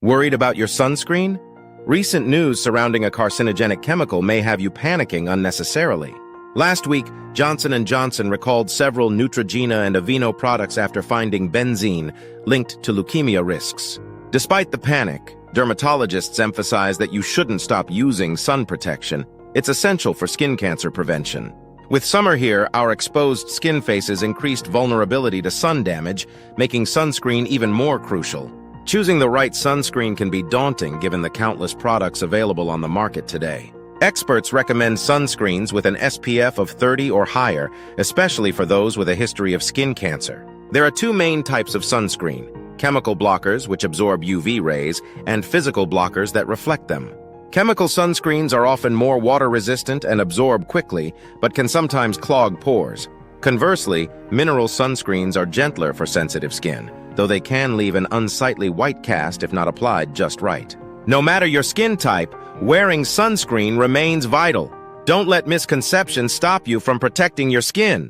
Worried about your sunscreen? Recent news surrounding a carcinogenic chemical may have you panicking unnecessarily. Last week, Johnson & Johnson recalled several Neutrogena and Aveeno products after finding benzene linked to leukemia risks. Despite the panic, dermatologists emphasize that you shouldn't stop using sun protection. It's essential for skin cancer prevention. With summer here, our exposed skin faces increased vulnerability to sun damage, making sunscreen even more crucial. Choosing the right sunscreen can be daunting given the countless products available on the market today. Experts recommend sunscreens with an SPF of 30 or higher, especially for those with a history of skin cancer. There are two main types of sunscreen: chemical blockers, which absorb UV rays, and physical blockers that reflect them. Chemical sunscreens are often more water-resistant and absorb quickly, but can sometimes clog pores. Conversely, mineral sunscreens are gentler for sensitive skin, though they can leave an unsightly white cast if not applied just right. No matter your skin type, wearing sunscreen remains vital. Don't let misconceptions stop you from protecting your skin.